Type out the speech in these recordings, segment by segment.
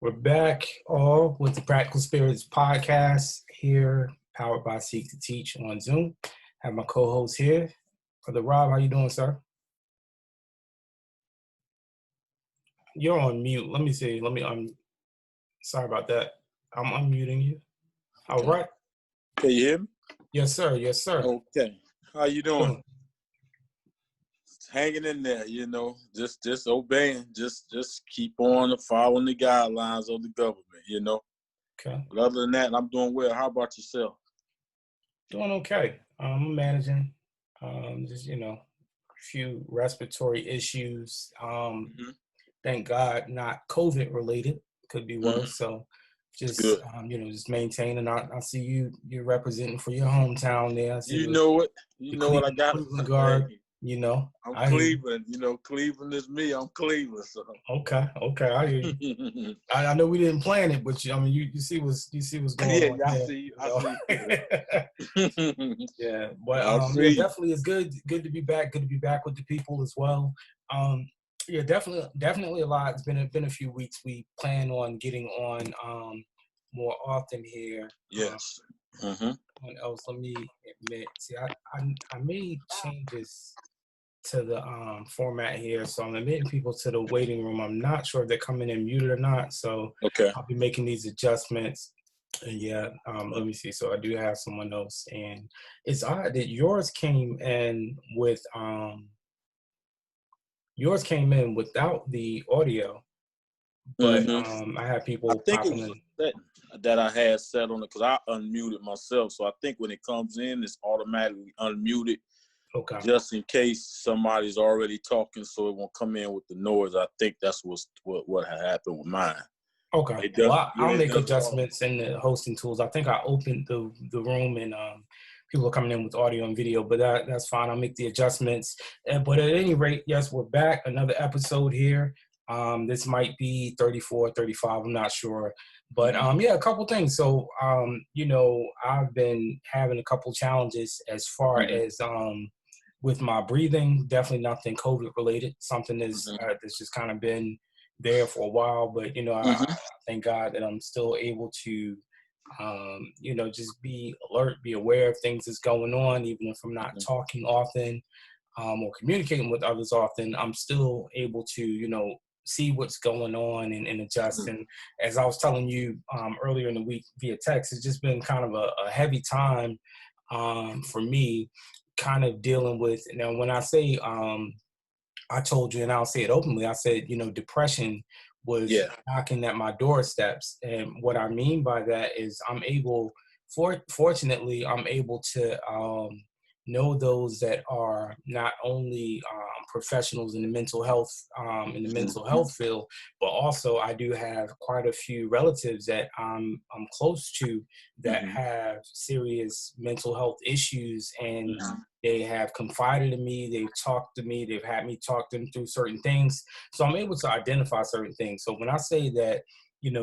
We're back all with the Practical Spirits podcast here, powered by Seek to Teach on Zoom. I have my co-host here, Brother Rob. How you doing, sir? You're on mute. Let me see. Sorry about that. I'm unmuting you. All right. Can you hear me? Yes, sir. Yes, sir. Okay. How you doing? Hanging in there, just obeying, just keep on following the guidelines of the government, Okay. But other than that, I'm doing well. How about yourself? Doing okay. I'm managing. Just a few respiratory issues. Thank God, not COVID related. Could be worse. So, just just maintaining. I see you're representing for your hometown there. You know what I got. Cleveland Guard. I'm Cleveland. Cleveland is me. I'm Cleveland. So. Okay. I hear you. I know we didn't plan it, but you see what's going on. I see. Yeah, but definitely it's good to be back. Good to be back with the people as well. Definitely a lot. It's been a few weeks. We plan on getting on more often here. Yes. What else? Let me admit. See, I made changes to the format here, so I'm admitting people to the waiting room. I'm not sure if they're coming in muted or not, so okay. I'll be making these adjustments. And let me see. So I do have someone else, and it's odd that yours came in without the audio, but I have people popping in. That I had set on it because I unmuted myself, so I think when it comes in, it's automatically unmuted. Okay. Just in case somebody's already talking, so it won't come in with the noise. I think that's what had happened with mine. Okay. I'll make adjustments in the hosting tools. I think I opened the room and people are coming in with audio and video, but that's fine. I'll make the adjustments. But at any rate, yes, we're back. Another episode here. This might be 34, 35. I'm not sure. But a couple things. So, I've been having a couple challenges as far as with my breathing. Definitely nothing COVID related. Something that's just kind of been there for a while. But, I thank God that I'm still able to, just be alert, be aware of things that's going on, even if I'm not talking often or communicating with others often. I'm still able to, see what's going on and adjust. And as I was telling you earlier in the week via text, it's just been kind of a heavy time for me, kind of dealing with, when I say, I told you, and I'll say it openly, I said, depression was knocking at my doorsteps. And what I mean by that is fortunately, I'm able to know those that are not only professionals in the mental health field, but also I do have quite a few relatives that I'm close to that have serious mental health issues, and they have confided in me, they've talked to me, they've had me talk them through certain things. So I'm able to identify certain things. So when I say that,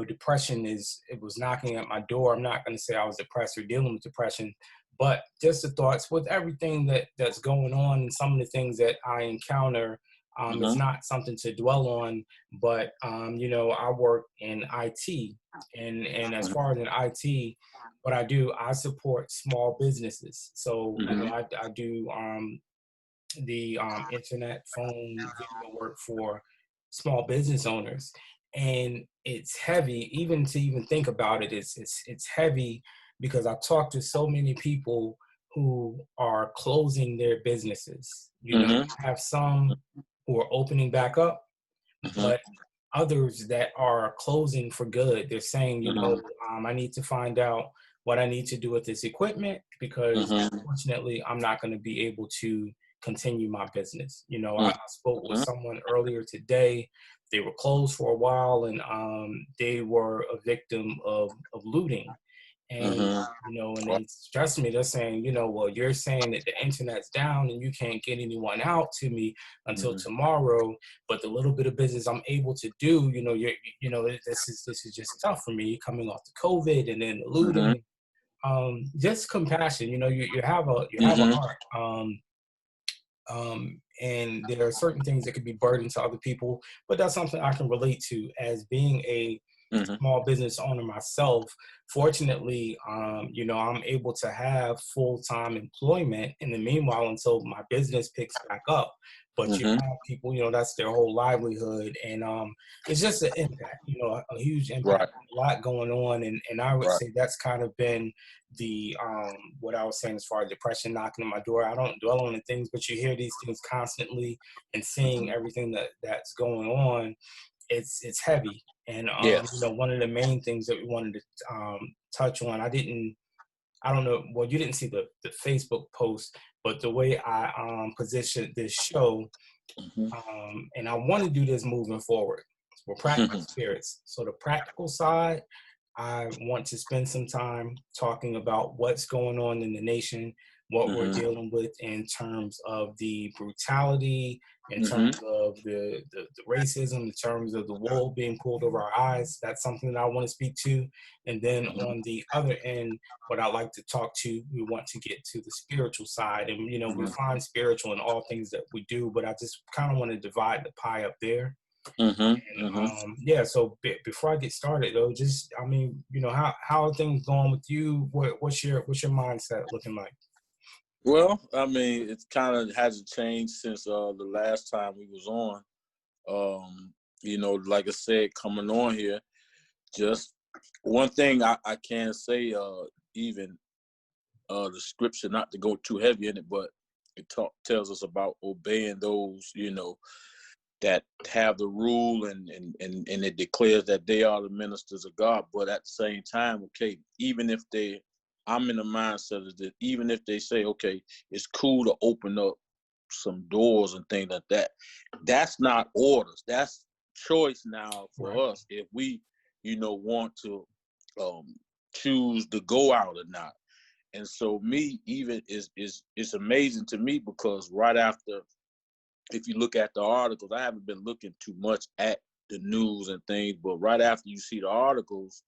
depression it was knocking at my door, I'm not going to say I was depressed or dealing with depression, but just the thoughts with everything that's going on and some of the things that I encounter. It's not something to dwell on, but I work in IT, and as far as in IT, what I do, I support small businesses. So I do the internet, phone, video work for small business owners, and it's heavy. Even to think about it, it's heavy because I talk to so many people who are closing their businesses. I have some who are opening back up, but others that are closing for good. They're saying, I need to find out what I need to do with this equipment because unfortunately I'm not going to be able to continue my business. I spoke with someone earlier today. They were closed for a while, and they were a victim of looting. And, and they stressed me. They're saying, well, you're saying that the internet's down and you can't get anyone out to me until tomorrow. But the little bit of business I'm able to do, this is just tough for me coming off the COVID and then the looting. Just compassion, you have a heart. And there are certain things that could be burden to other people, but that's something I can relate to as being a Mm-hmm. small business owner myself, fortunately, you know, I'm able to have full-time employment in the meanwhile until my business picks back up. But you Mm-hmm. have people, you know, that's their whole livelihood. And it's just an impact, you know, a huge Right. impact, a lot going on. And I would Right. say that's kind of been the what I was saying as far as depression knocking on my door. I don't dwell on the things, but you hear these things constantly and seeing Mm-hmm. everything that's going on, it's heavy. And you Yes. know, one of the main things that we wanted to touch on, I don't know, well, you didn't see the Facebook post, but the way I positioned this show, Mm-hmm. and I want to do this moving forward. We're practical spirits. So the practical side, I want to spend some time talking about what's going on in the nation, what we're Mm-hmm. dealing with in terms of the brutality, in Mm-hmm. terms of the racism, in terms of the wool being pulled over our eyes. That's something that I want to speak to. And then on the other end, what I like to talk to, we want to get to the spiritual side. And, you know, we find spiritual in all things that we do, but I just kind of want to divide the pie up there. Mm-hmm. And Mm-hmm. yeah, so before I get started though, just I mean, you know, how are things going with you? What's your mindset looking like? Well, I mean, it kind of hasn't changed since the last time we was on. You know, like I said, coming on here, just one thing I can say, even the scripture, not to go too heavy in it, but it tells us about obeying those, you know, that have the rule, and it declares that they are the ministers of God. But at the same time, okay, even if I'm in the mindset of that, even if they say, okay, it's cool to open up some doors and things like that, that's not orders. That's choice now Right. for us if we, you know, want to um, choose to go out or not. And so me, even is it's amazing to me because right after, if you look at the articles, I haven't been looking too much at the news and things, but right after you see the articles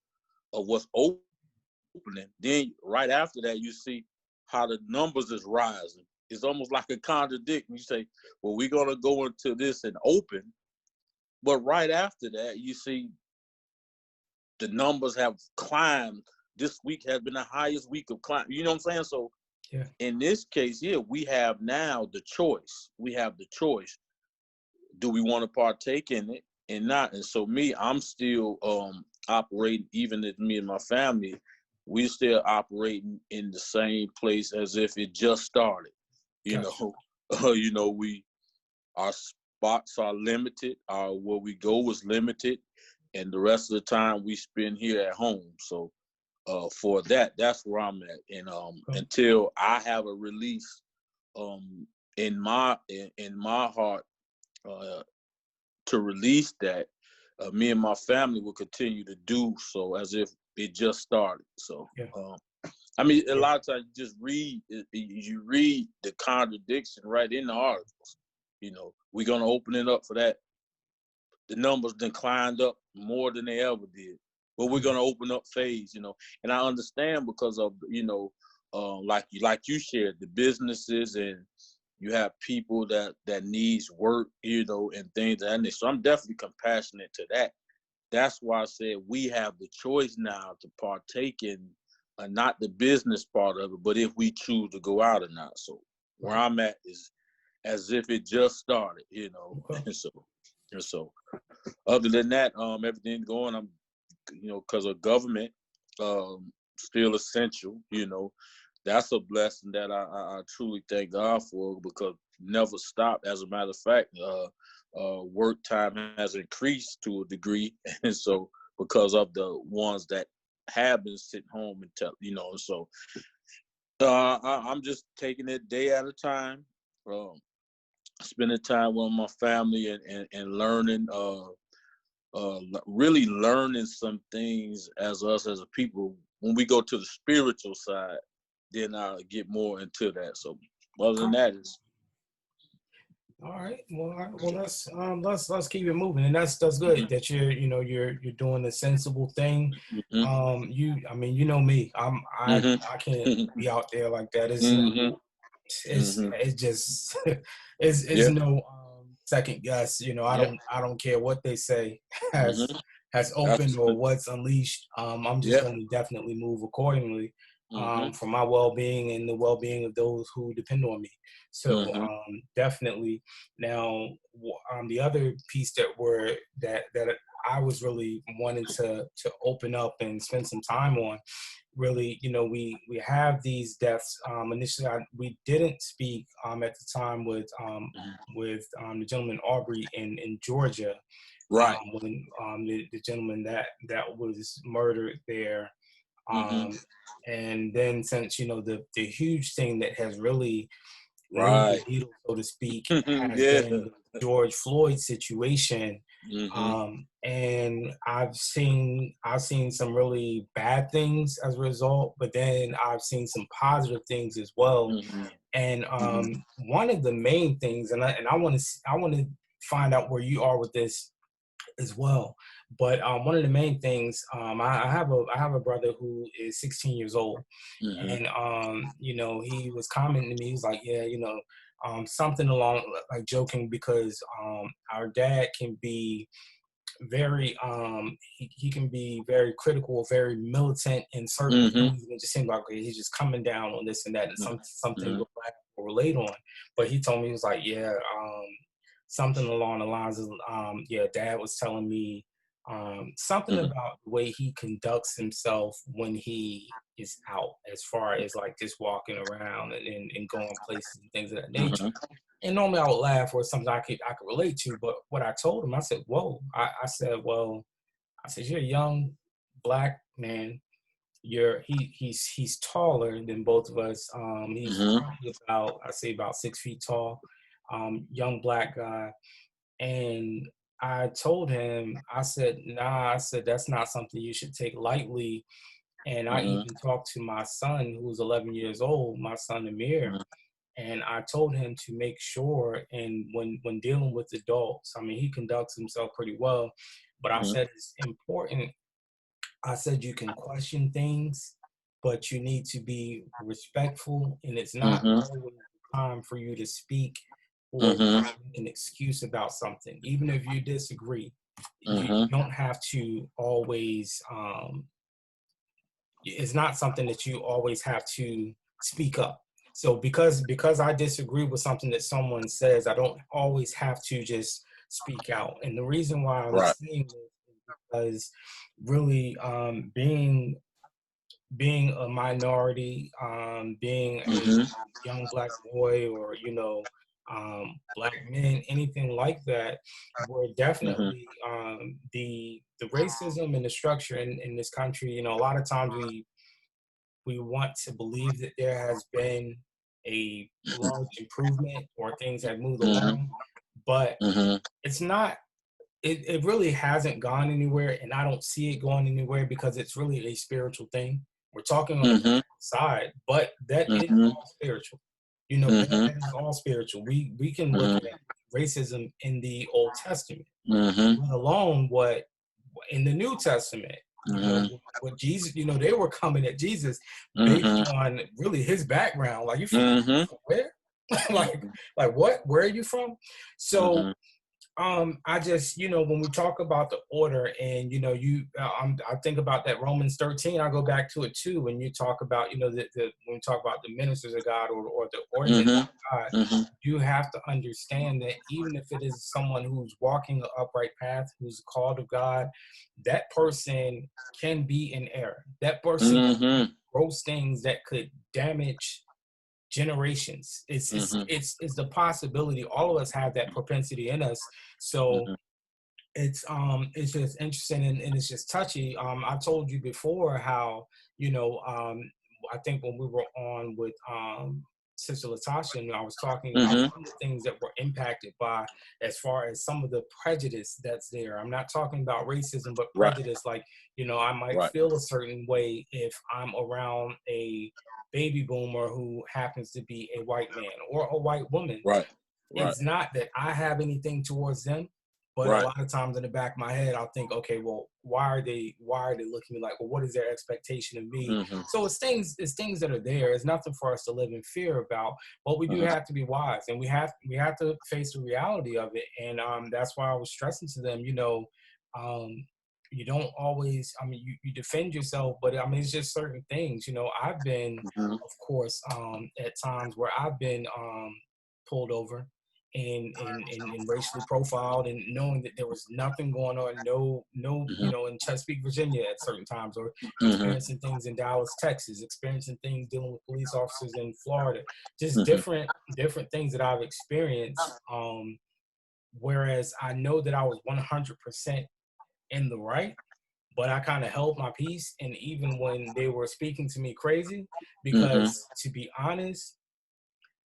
of what's opening, then right after that you see how the numbers is rising. It's almost like a contradiction. You say, well, we're gonna go into this and open, but right after that you see the numbers have climbed. This week has been the highest week of climb. You know what I'm saying? So Yeah. in this case here, we have now the choice. We have the choice. Do we want to partake in it and not? And so me, I'm still operating, even as me and my family, we still operating in the same place as if it just started. You Gotcha. know, you know, our spots are limited, our where we go is limited, and the rest of the time we spend here at home. So for that's where I'm at. And Okay. until I have a release um in my heart, uh, to release that, me and my family will continue to do so as if it just started. So, Yeah. I mean, a Yeah. lot of times you read the contradiction right in the articles. You know, we're gonna open it up for that. The numbers then climbed up more than they ever did, but we're Yeah. gonna open up phase. You know, and I understand because of, you know, like you shared the businesses, and you have people that needs work, you know, and things like that. So I'm definitely compassionate to that. That's why I said we have the choice now to partake in, not the business part of it, but if we choose to go out or not. So where Right. I'm at is as if it just started, you know. Okay. And so other than that, everything's going. I'm, you know, because of government, still essential. You know, that's a blessing that I truly thank God for, because never stopped. As a matter of fact, work time has increased to a degree, and so because of the ones that have been sitting home and you know, so I'm just taking it day at a time, spending time with my family, and learning. Really learning some things as us as a people. When we go to the spiritual side, then I'll get more into that. So other than Okay. that is All right. Well, all right. Well, let's keep it moving, and that's good that you're doing the sensible thing. mm-hmm, I mean, you know me. mm-hmm, I can't be out there like that. mm-hmm, mm-hmm. It's just it's Yeah. no second guess. You know, Yeah. I don't care what they say has Mm-hmm. has opened or Absolutely. what's unleashed, I'm just Yeah. going to definitely move accordingly, Mhm. for my well-being and the well-being of those who depend on me. So Mhm. definitely. Now, the other piece that I was really wanting to open up and spend some time on, really, we have these deaths. Initially, we didn't speak at the time Mhm. the gentleman Aubrey in Georgia, Right. when the gentleman that was murdered there. Mhm. Um, and then, since the huge thing that has really moved the Right. needle, so to speak, has Yeah. been the George Floyd situation. Mhm. And I've seen some really bad things as a result, but then I've seen some positive things as well. Mhm. And Mhm. one of the main things, and I want to find out where you are with this as well. But one of the main things, I have a brother who is 16 years old, Mhm. and he was commenting to me. He was like, yeah, something along, like, joking, because our dad can be very he can be very critical, very militant in certain Mhm. things, and it just seemed like, okay, he's just coming down on this and that, and something Mhm. we'll relate on. But he told me, he was like, yeah, something along the lines of, yeah, dad was telling me something Mhm. about the way he conducts himself when he is out, as far as like just walking around and going places and things of that nature. Mhm. And normally I would laugh, or something I could relate to. But what I told him, I said, "Whoa!" I said, "Well," I said, "You're a young black man. He's taller than both of us. He's Mhm. probably about, I say, about 6 feet tall. Young black guy." And I told him, I said, "Nah," I said, "That's not something you should take lightly." And I Mhm. even talked to my son, who's 11 years old, my son Amir, Mhm. and I told him to make sure, and when dealing with adults, I mean, he conducts himself pretty well, but I Mhm. said it's important. I said you can question things, but you need to be respectful, and it's not Mhm. always the time for you to speak or Mhm. make an excuse about something. Even if you disagree, you Mhm. don't have to always. It's not something that you always have to speak up. So because I disagree with something that someone says, I don't always have to just speak out. And the reason why I'm Right. saying this is because, really, being a minority, being a Mhm. young black boy, or black men, anything like that, we're Mhm. definitely, the racism and the structure in this country. A lot of times we want to believe that there has been a large improvement, or things have moved Mhm. along, but Mhm. it's not. It really hasn't gone anywhere, and I don't see it going anywhere, because it's really a spiritual thing. We're talking on the Mhm. side, but that is Mhm. all spiritual. Mhm. That is all spiritual. We can look Mhm. at racism in the Old Testament, Mhm. let alone what in the New Testament. Mhm. What Jesus, they were coming at Jesus based Mhm. on really his background. Like, you Mhm. from where? like Mhm. like what? Where are you from? So Mhm. I just, when we talk about the order, and I think about that Romans 13. I go back to it too when you talk about, when we talk about the ministers of God, or the ordinance Mhm. of God. Mhm. You have to understand that even if it is someone who's walking an upright path, who's called of God, that person can be in error. That person can do Mhm. gross things that could damage generations. Mhm. It's the possibility. All of us have that propensity in us. So Mhm. it's just interesting, and it's just touchy. I told you before how, I think when we were on with Sister Latasha, and I was talking about Mhm. some of the things that were impacted by, as far as some of the prejudice that's there. I'm not talking about racism, but Right. prejudice. Like, I might Right. feel a certain way if I'm around a baby boomer who happens to be a white man or a white woman. Right. Right. It's not that I have anything towards them, but a Right. lot of times in the back of my head, I'll think, okay, well, why are they looking at me like, well, what is their expectation of me? Mhm. So it's things that are there. It's nothing for us to live in fear about, but we do Mhm. have to be wise, and we have to face the reality of it. And that's why I was stressing to them, um, you don't always, I mean, you defend yourself, but I mean, it's just certain things. I've been, Mm-hmm. of course, at times where I've been pulled over and racially profiled, and knowing that there was nothing going on, no, in Chesapeake, Virginia at certain times, or Mm-hmm. experiencing things in Dallas, Texas, experiencing things dealing with police officers in Florida, just Mm-hmm. different things that I've experienced. Whereas I know that I was 100% in the right, but I kind of held my peace. And even when they were speaking to me crazy, Mm-hmm. because to be honest,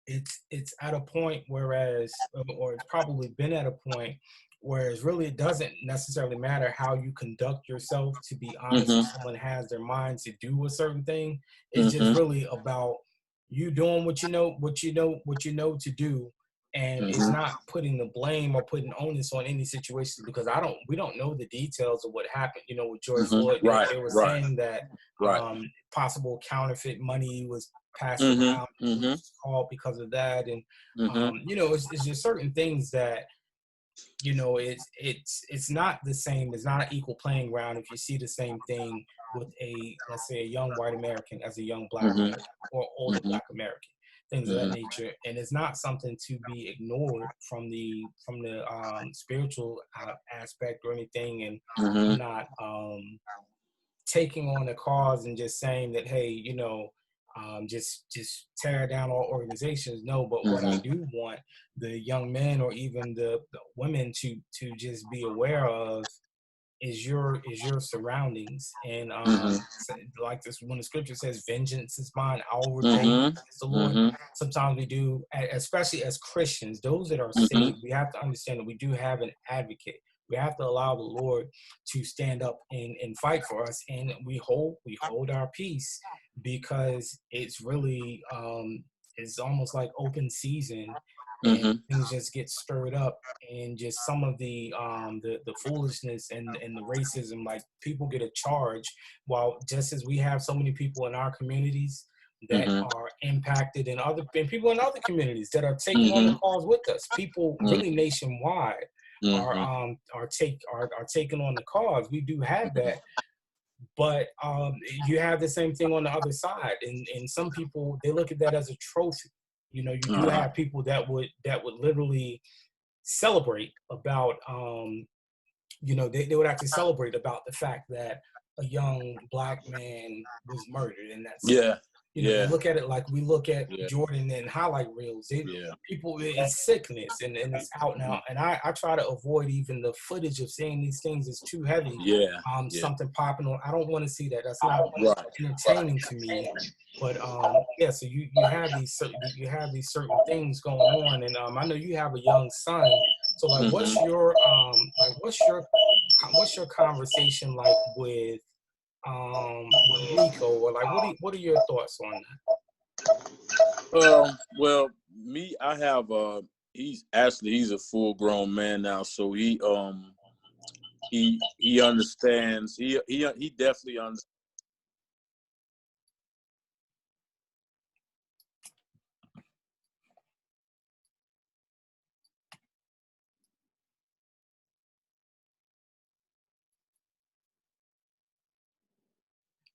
it's at a point, whereas, or it's probably been at a point, whereas really it doesn't necessarily matter how you conduct yourself. To be honest, if Mm-hmm. someone has their mind to do a certain thing, it's just Mm-hmm. really about you doing what you know to do. And it's Mm-hmm. not putting the blame or putting onus on any situations, because we don't know the details of what happened. With George Mm-hmm. Floyd, Right. they were Right. saying that Right. possible counterfeit money was passed Mm-hmm. around, Mm-hmm. police called because of that. And Mm-hmm. it's just certain things that, it's not the same. It's not an equal playing ground if you see the same thing with let's say a young white American as a young black Mm-hmm. American, or older Mm-hmm. black American, things of that Mm-hmm. nature. And it's not something to be ignored from the spiritual aspect or anything. And Mm-hmm. I'm not taking on a cause and just saying that, hey, just tear down all organizations. No, but what I Mm-hmm. do want the young men, or even the women, to just be aware of is your surroundings. And Mm-hmm. like this, when the scripture says, vengeance is mine, I'll repay, Mm-hmm. says the Lord. Mm-hmm. Sometimes we do, especially as Christians, those that are Mm-hmm. saved, we have to understand that we do have an advocate. We have to allow the Lord to stand up and fight for us. And we hold our peace, because it's really it's almost like open season, and Mm-hmm. things just get stirred up. And just some of the foolishness and the racism, like people get a charge, while just as we have so many people in our communities that Mm-hmm. are impacted, and people in other communities that are taking on the Mm-hmm. cause with us, people really nationwide are Mm-hmm. taking on the cause. We do have that, but you have the same thing on the other side, and some people, they look at that as a trophy. You do Uh-huh. have people that would literally celebrate about they would actually celebrate about the fact that a young black man was murdered, and that's it. Yeah. They Yeah. look at it like we look at Yeah. Jordan and highlight reels. Yeah. It's sickness, and it's out now. And I try to avoid even the footage of seeing these things. It's too heavy. Yeah. Yeah. Something popping on. I don't want to see that. That's not Right. entertaining to me. But yeah. So you have these certain things going on, and I know you have a young son. So like, Mm-hmm. what's your conversation like with Rico, or like what are your thoughts on that? Well, me, I have he's a full grown man now, so he understands. He definitely understands.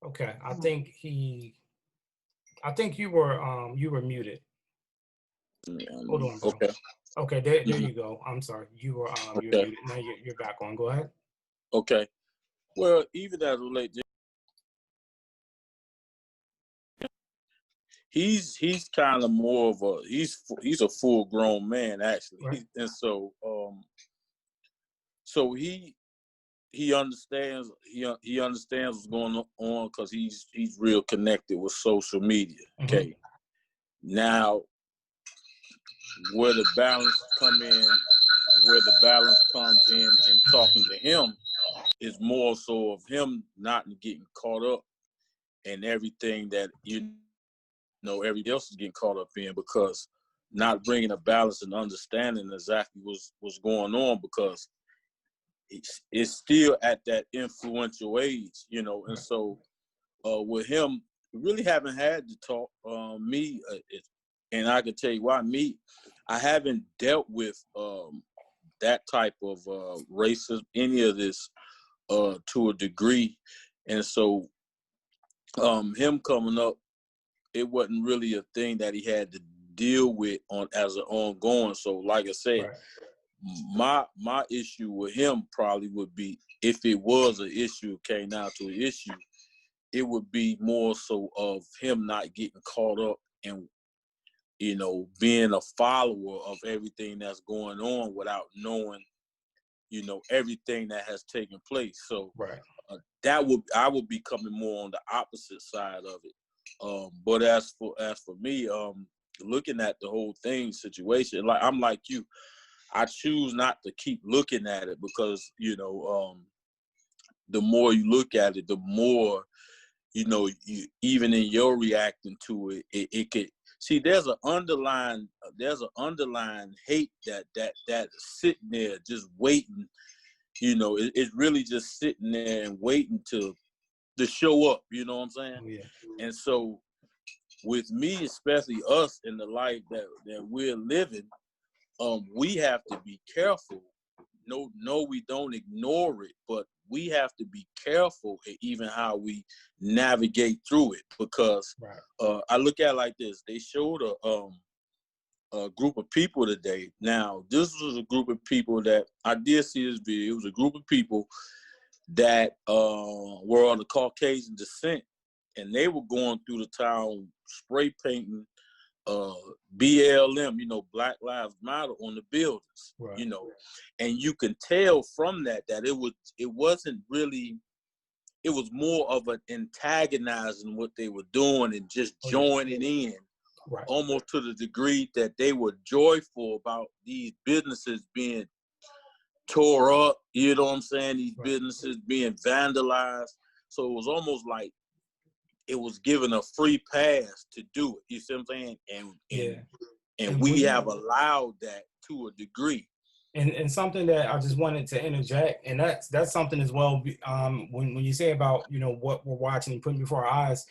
Okay, I think you were muted. Hold on, bro. Okay. Okay, there Mhm. you go. I'm sorry. You were Okay. muted. Now you're back on. Go ahead. Okay. Well, even as relate, he's kind of more of a he's a full grown man actually, Right. and so he understands he understands what's going on because he's real connected with social media. Mm-hmm. Okay. Now where the balance come in, where the balance comes in talking to him is more so of him not getting caught up in everything that everybody else is getting caught up in, because not bringing a balance and understanding exactly what's going on, because it's still at that influential age, and Right. so with him, really haven't had to talk. And I can tell you why. I haven't dealt with that type of racism, any of this to a degree. And so him coming up, it wasn't really a thing that he had to deal with as an ongoing. So like I said, Right. my issue with him probably would be, if it was an issue, came down to an issue, it would be more so of him not getting caught up and, you know, being a follower of everything that's going on without knowing, you know, everything that has taken place. So Right. I would be coming more on the opposite side of it. But as for me, looking at the whole situation, like I'm like you, I choose not to keep looking at it because, you know, the more you look at it, the more, you know, you, even in your reacting to it, it could see there's an underlying hate that sitting there just waiting. You know, it's really just sitting there and waiting to show up. You know what I'm saying? Oh, yeah. And so with me, especially us in the life that we're living, we have to be careful. No, we don't ignore it, but we have to be careful in even how we navigate through it, because Right. I look at it like this. They showed a group of people today. Now, this was a group of people that I did see this video. It was a group of people that were of the Caucasian descent, and they were going through the town spray painting BLM, you know, Black Lives Matter, on the buildings, Right. you know, and you can tell from that it wasn't really, it was more of an antagonizing what they were doing and just joining in, Right. almost to the degree that they were joyful about these businesses being tore up, you know what I'm saying? These businesses being vandalized. So it was almost like it was given a free pass to do it. You see what I'm saying? And we have allowed that to a degree. And something that I just wanted to interject, and that's something as well. When you say about, you know, what we're watching and putting before our eyes,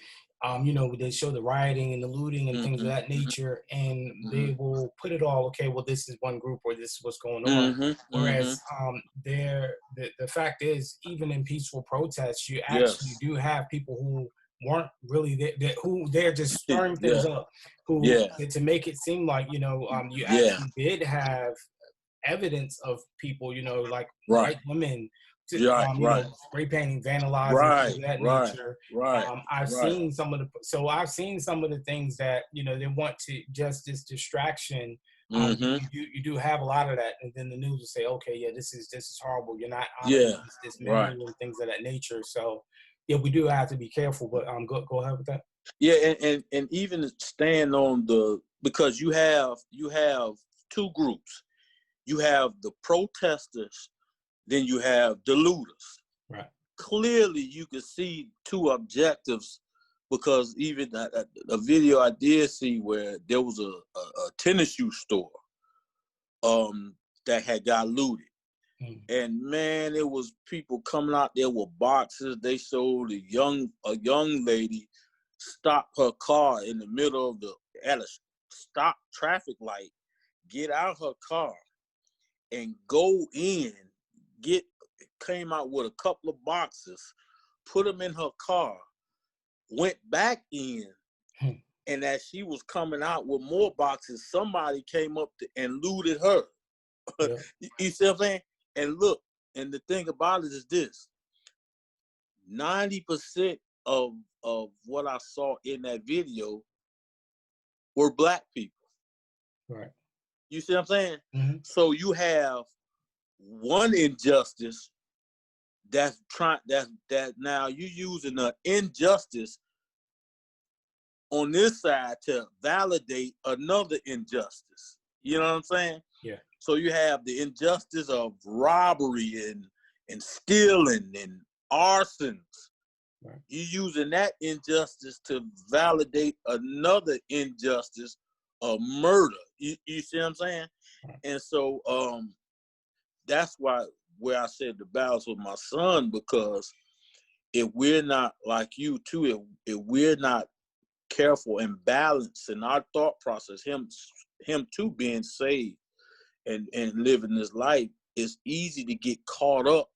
you know, they show the rioting and the looting and things of that nature, and they will put it all, okay, well, this is one group or this is what's going on. Whereas the fact is, even in peaceful protests, you actually do have people who weren't really there, who they're just stirring things up, who to make it seem like, you know, you actually did have evidence of people, you know, like white women, you know, spray painting, vandalizing, things of that nature. I've seen some of the things that, you know, they want to just this distraction. You do have a lot of that, and then the news will say, okay, yeah, this is horrible. You're not honoring this memory and things of that nature. So yeah, we do have to be careful. But go ahead with that. Yeah, and even stand on because you have two groups. You have the protesters, then you have the looters. Right. Clearly, you can see two objectives, because even a video I did see where there was a tennis shoe store that had got looted. And man, it was people coming out there with boxes. They showed a young lady stop her car in the middle of at a stop traffic light, get out her car and go in, came out with a couple of boxes, put them in her car, went back in, and as she was coming out with more boxes, somebody came up and looted her. You see what I'm saying? And look, and the thing about it is this: 90% of what I saw in that video were Black people. Right. You see what I'm saying? So you have one injustice that now you using the injustice on this side to validate another injustice. You know what I'm saying? Yeah. So you have the injustice of robbery and stealing and arsons. Right. You're using that injustice to validate another injustice of murder. You see what I'm saying? Right. And so that's where I said the balance with my son, because if we're not like you too, if we're not careful and balanced in our thought process, him too being saved and living this life, it's easy to get caught up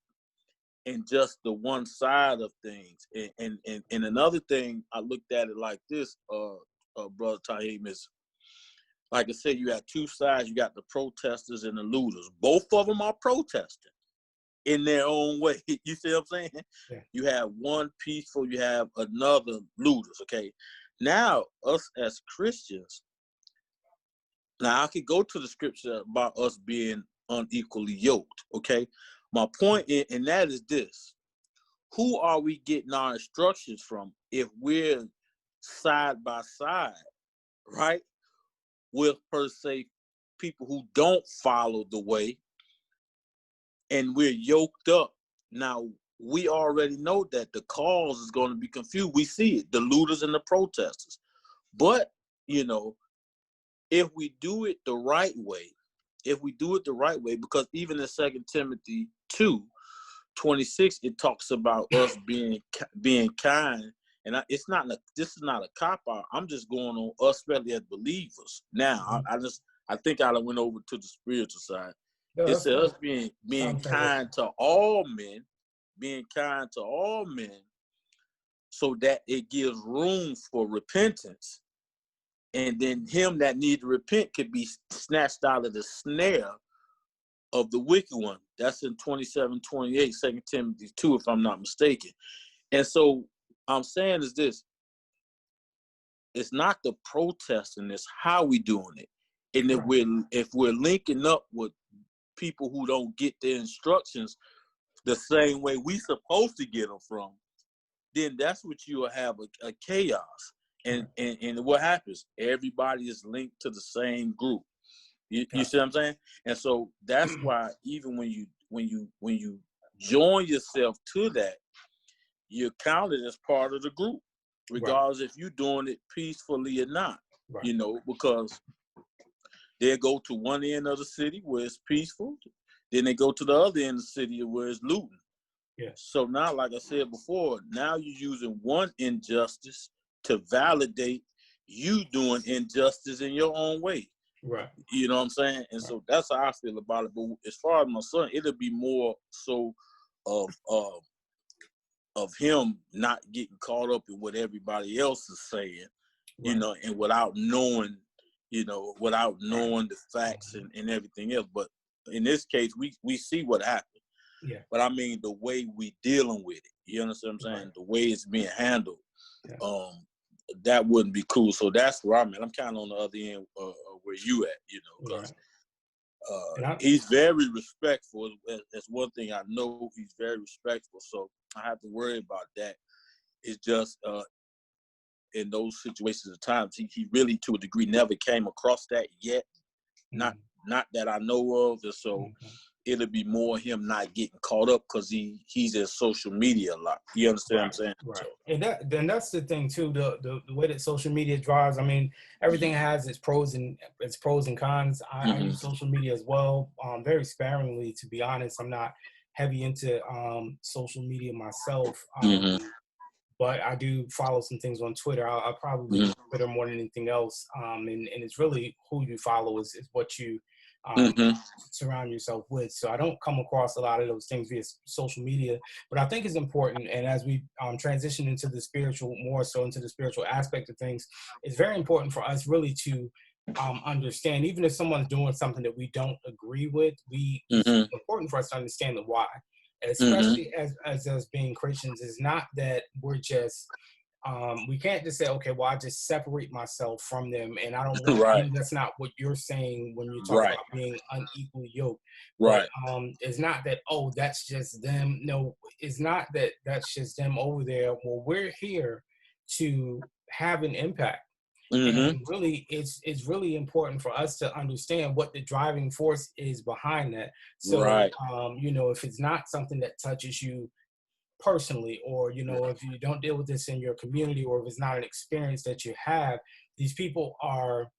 and just the one side of things. And another thing, I looked at it like this, Brother Tahim, is like I said, you have two sides. You got the protesters and the looters. Both of them are protesting in their own way. You see what I'm saying? Yeah. You have one peaceful, you have another looters, okay? Now, us as Christians, now I could go to the scripture about us being unequally yoked, okay? My point in that is this. Who are we getting our instructions from if we're side by side, right? With, per se, people who don't follow the way, and we're yoked up. Now, we already know that the cause is going to be confused. We see it, the looters and the protesters. But, you know, if we do it the right way, because even in 2 Timothy 2:26, it talks about us being kind. And this is not a cop out. I'm just going on us really as believers. Now, I think I went over to the spiritual side. No, It says us being kind to all men, so that it gives room for repentance. And then him that needs to repent could be snatched out of the snare of the wicked one. That's in 27:28, 2 Timothy 2, if I'm not mistaken. And so I'm saying is this: it's not the protesting, it's how we doing it. And if we're linking up with people who don't get their instructions the same way we supposed to get them from, then that's what you will have a chaos. And what happens? Everybody is linked to the same group. You see what I'm saying? And so that's why even when you join yourself to that, you're counted as part of the group, regardless if you're doing it peacefully or not. You know, because they go to one end of the city where it's peaceful, then they go to the other end of the city where it's looting. Yeah. So now, like I said before, now you're using one injustice to validate you doing injustice in your own way. Right. You know what I'm saying? And so that's how I feel about it. But as far as my son, it'll be more so of him not getting caught up in what everybody else is saying, you know, and without knowing the facts and everything else. But in this case, we see what happened. Yeah. But I mean, the way we dealing with it, you understand what I'm saying? The way it's being handled, that wouldn't be cool. So that's where I'm at. I'm kind of on the other end where you at, you know, because he's very respectful. That's one thing I know. He's very respectful. So I have to worry about that. It's just in those situations at times, he really, to a degree, never came across that yet. Not that I know of. And so it'll be more him not getting caught up because he's in social media a lot. You understand what I'm saying? Right. So, And that's the thing too. The way that social media drives. I mean, everything has its pros and cons. I use social media as well, very sparingly, to be honest. I'm not heavy into social media myself. But I do follow some things on Twitter. I'll probably use Twitter more than anything else. And it's really who you follow is what you surround yourself with. So I don't come across a lot of those things via social media, but I think it's important. And as we transition into the spiritual, more so into the spiritual aspect of things, it's very important for us really to understand, even if someone's doing something that we don't agree with, it's important for us to understand the why. Especially as being Christians, is not that we're just we can't just say, okay, well, I just separate myself from them and I don't want I know that's not what you're saying when you talk about being unequally yoked. But it's not that, oh, that's just them. No, it's not that that's just them over there. Well, we're here to have an impact. And really, it's really important for us to understand what the driving force is behind that. So, you know, if it's not something that touches you personally, or, you know, if you don't deal with this in your community, or if it's not an experience that you have, these people are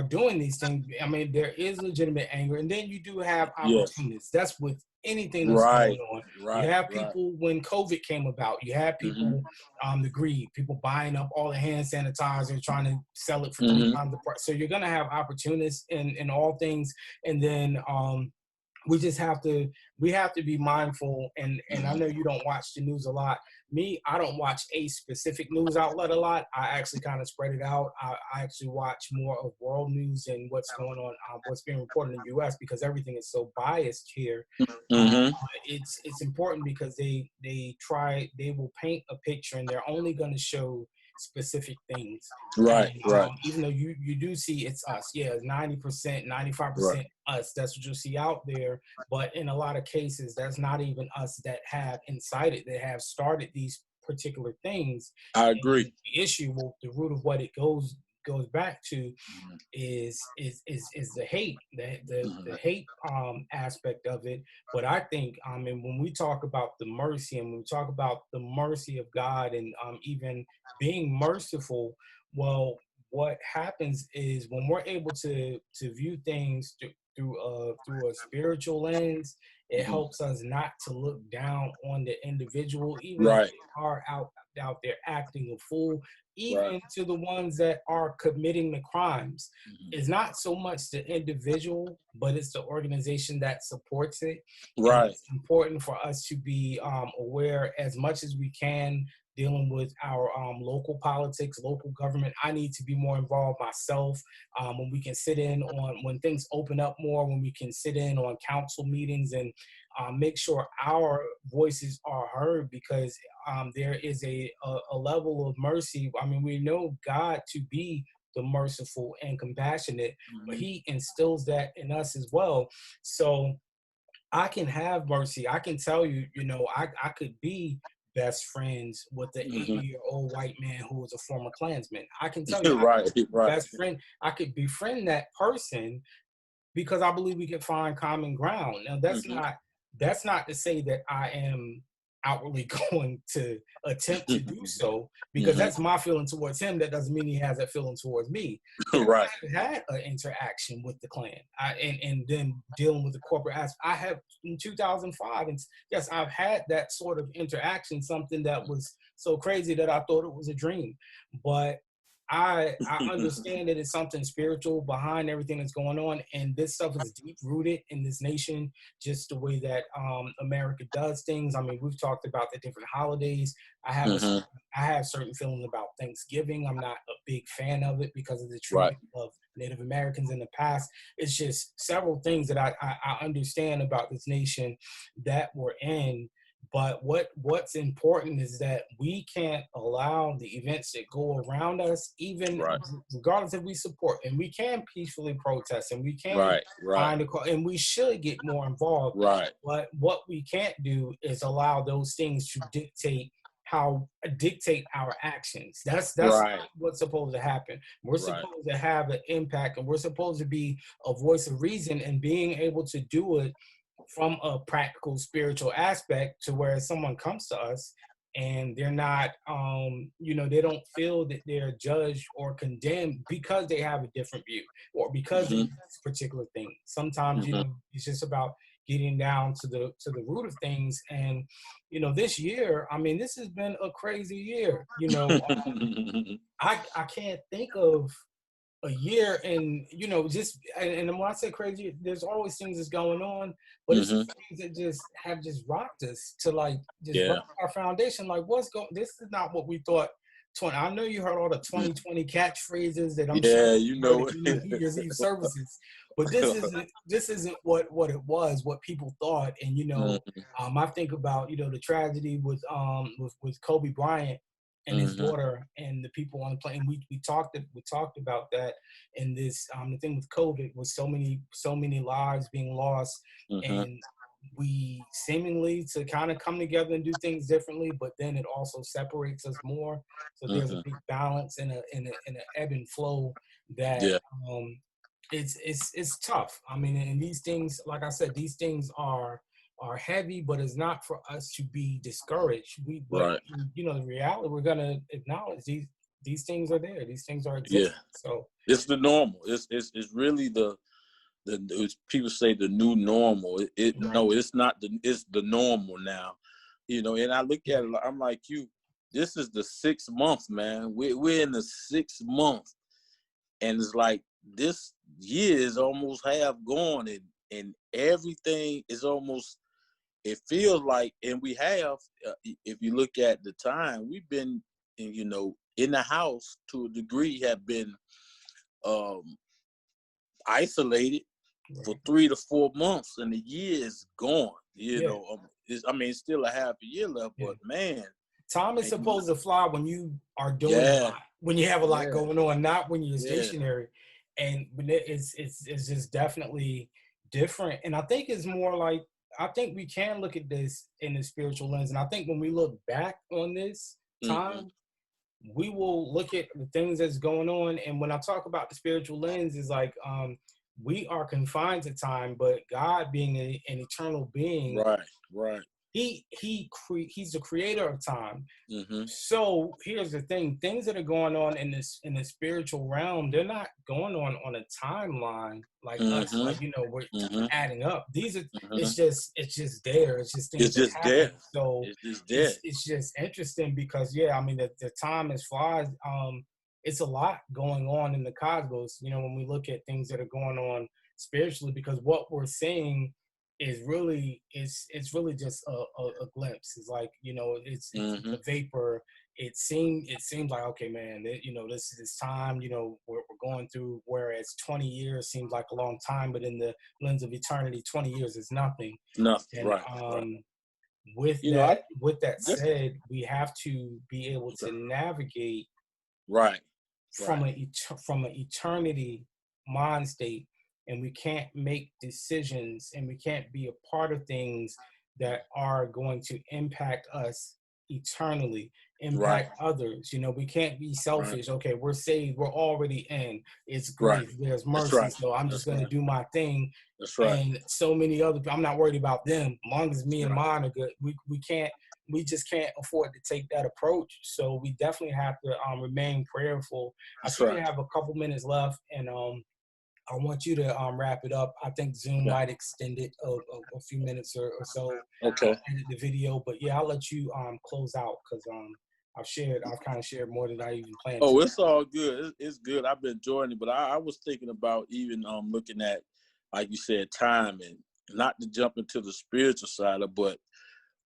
doing these things. I mean, there is legitimate anger, and then you do have opportunists. That's with anything that's going on. You have people when COVID came about. You had people, the greed, people buying up all the hand sanitizer, trying to sell it for 3 times the price. So you're going to have opportunists in all things, and then we just have to be mindful. And I know you don't watch the news a lot. Me, I don't watch a specific news outlet a lot. I actually kind of spread it out. I actually watch more of world news and what's going on, what's being reported in the U.S., because everything is so biased here. Mm-hmm. It's important because they will paint a picture, and they're only going to show specific things. Right, And right, even though you do see it's us, yeah, 90%, right, 95% us, that's what you'll see out there. But in a lot of cases, that's not even us that have incited, that have started these particular things. I And agree. the issue, well, the root of what it goes back to is the hate, the Mm-hmm. hate aspect of it. But I think, and when we talk about the mercy, and when we talk about the mercy of God, and even being merciful, well, what happens is when we're able to view things through a spiritual lens, it Mm-hmm. helps us not to look down on the individual, even if Right, they are out there acting a fool, right. even to the ones that are committing the crimes. Mm-hmm. It's not so much the individual, but it's the organization that supports it. And Right. it's important for us to be aware as much as we can, dealing with our local politics, local government. I need to be more involved myself. When we can sit in on, when things open up more, when we can sit in on council meetings and make sure our voices are heard, because there is a level of mercy. I mean, we know God to be the merciful and compassionate, but Mm-hmm. he instills that in us as well. So I can have mercy. I can tell you, I could be best friends with the Mm-hmm. 80-year-old white man who was a former Klansman. I can tell you, I Right, could be right. best friend. I could befriend that person because I believe we can find common ground. Now, Mm-hmm. that's not to say that I am outwardly going to attempt to do so, because Mm-hmm. that's my feeling towards him. That doesn't mean he has that feeling towards me. But Right. I have had an interaction with the Klan, and then dealing with the corporate aspect. I have in 2005, and yes, I've had that sort of interaction. Something that was so crazy that I thought it was a dream, but I understand that it's something spiritual behind everything that's going on, and this stuff is deep rooted in this nation, just the way that America does things. I mean, we've talked about the different holidays. I have a Mm-hmm. I have certain feelings about Thanksgiving. I'm not a big fan of it because of the Right. treatment of Native Americans in the past. It's just several things that I understand about this nation that we're in. But what's important is that we can't allow the events that go around us, even Right. regardless if we support, and we can peacefully protest, and we can Right. Right. find a call, and we should get more involved. Right. But what we can't do is allow those things to dictate our actions. That's Right. what's supposed to happen. We're Right. supposed to have an impact, and we're supposed to be a voice of reason, and being able to do it from a practical spiritual aspect, to where someone comes to us and they're not they don't feel that they're judged or condemned because they have a different view, or because they Mm-hmm. do this particular thing. Sometimes Mm-hmm. it's just about getting down to the root of things. And this year, I mean, this has been a crazy year. I can't think of a year, and just, and when I say crazy, there's always things that's going on, but it's Mm-hmm. just things that just have just rocked us to, like, just rock Yeah. our foundation. Like, what's going, this is not what we thought. 20, I know you heard all the 2020 catchphrases that I'm sure Yeah, you you heard know at New Year's Eve services, but this isn't what it was, what people thought. And Mm-hmm. I think about the tragedy with Kobe Bryant and his Mm-hmm. daughter and the people on the plane. We talked about that. And this the thing with COVID was so many lives being lost, Mm-hmm. and we seemingly to kind of come together and do things differently, but then it also separates us more. So there's a Mm-hmm. big balance and a ebb and flow that Yeah. um, it's tough. I mean, and these things, like I said, these things are heavy, but it's not for us to be discouraged. But Right. the reality, we're gonna acknowledge these things are there. These things are Yeah. existing. So It's the normal. It's really people say the new normal. No, it's not it's the normal now. And I look at it, I'm like you. This is the 6th month, man. We're in the 6th month, and it's like this year is almost half gone, and and everything is almost, it feels like, and we have, if you look at the time, we've been, in the house to a degree, have been um, isolated for 3 to 4 months, and the year is gone. It's still a half a year left, but man, time is supposed to fly when you are doing a yeah, lot, when you have a lot yeah, going on, not when you're yeah, stationary. And it's just definitely different. And I think it's more like, I think we can look at this in the spiritual lens. And I think when we look back on this mm-hmm, time, we will look at the things that's going on. And when I talk about the spiritual lens, is like, we are confined to time, but God being an eternal being, right, he's the creator of time. mm-hmm, So here's the thing: things that are going on in the spiritual realm, they're not going on a timeline like us. mm-hmm, Like, we're mm-hmm, adding up. These are mm-hmm. it's just there. It's just things It's that just happen. there. So It's just there. it's just interesting because, I mean, the time is flies. It's a lot going on in the cosmos. When we look at things that are going on spiritually, because what we're seeing is really, it's really just a glimpse. It's like, it's Mm-hmm. a vapor. It seems like, okay, man, this time, we're going through, whereas 20 years seems like a long time, but in the lens of eternity, 20 years is nothing. Nothing. And Right. with I that just said, we have to be able to navigate right, from an eternity mind state, and we can't make decisions, and we can't be a part of things that are going to impact us eternally, right, impact others. We can't be right, selfish. Okay, we're saved, we're already in, it's right. grace, there's That's mercy, right. so I'm just That's going to right. do my thing. That's right. And so many other people, I'm not worried about them, as long as me and Right. mine are good. We just can't afford to take that approach. So we definitely have to remain prayerful. I That's see we right. have a couple minutes left, and I want you to wrap it up. I think Zoom Yeah. might extend it a few minutes or so. Okay. I'll edit the video, but yeah, I'll let you close out, because I've kind of shared more than I even planned to. Oh, it's all good. It's good. I've been enjoying it, but I was thinking about even looking at, like you said, time, and not to jump into the spiritual side of, but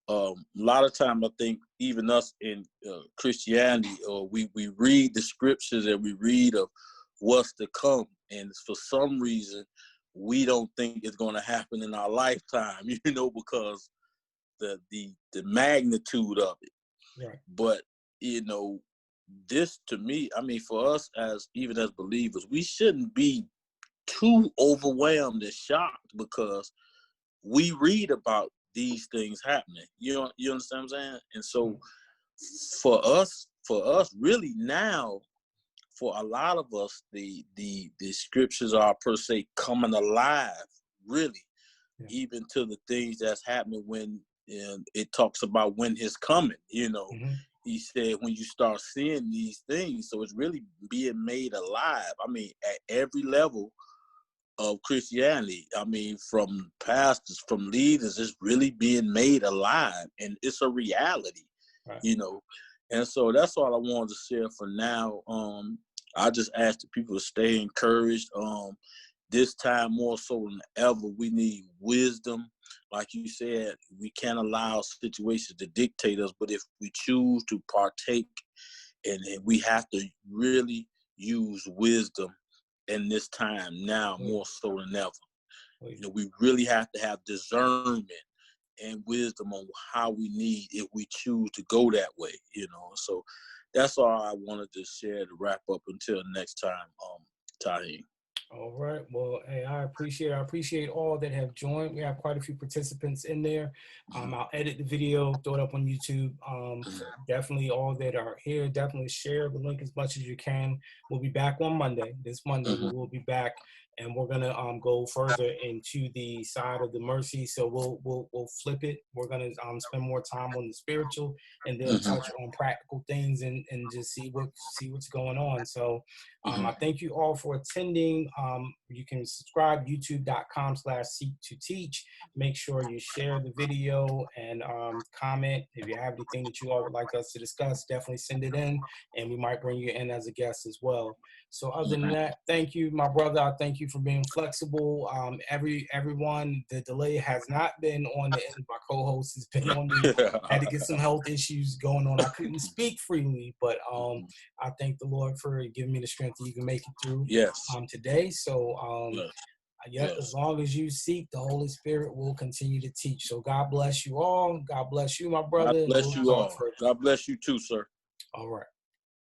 a lot of time I think even us in Christianity, or we read the scriptures and we read of what's to come, and for some reason we don't think it's going to happen in our lifetime, because the magnitude of it. Right. But this, to me, I mean, for us as even as believers, we shouldn't be too overwhelmed and shocked, because we read about these things happening. You understand what I'm saying? And so for us, really now, for a lot of us, the scriptures are per se coming alive, really, Yeah. even to the things that's happening when it talks about when his coming. Mm-hmm. He said when you start seeing these things, so it's really being made alive. I mean, at every level of Christianity. I mean, from pastors, from leaders, it's really being made alive, and it's a reality, Right. And so that's all I wanted to share for now. I just ask the people to stay encouraged. This time more so than ever, we need wisdom. Like you said, we can't allow situations to dictate us, but if we choose to partake, and we have to really use wisdom in this time now more so than ever. We really have to have discernment and wisdom on how we need, if we choose to go that way, So that's all I wanted to share to wrap up until next time, Tahim. All right. Well, hey, I appreciate all that have joined. We have quite a few participants in there. I'll edit the video, throw it up on YouTube. Definitely all that are here, definitely share the link as much as you can. We'll be back on Monday. This Monday, we will be back, and we're gonna go further into the side of the mercy. So we'll flip it. We're gonna spend more time on the spiritual, and then touch on practical things, and just see what's going on. So I thank you all for attending. You can subscribe, youtube.com/seek2teach. Make sure you share the video and comment. If you have anything that you all would like us to discuss, definitely send it in, and we might bring you in as a guest as well. So other than that, thank you, my brother. I thank you for being flexible. Everyone, the delay has not been on the end. My co-host has been on me. Had to get some health issues going on. I couldn't speak freely, but I thank the Lord for giving me the strength to even make it through today. So as long as you seek, the Holy Spirit will continue to teach. So God bless you all. God bless you, my brother. God bless you all. God bless you too, sir. All right.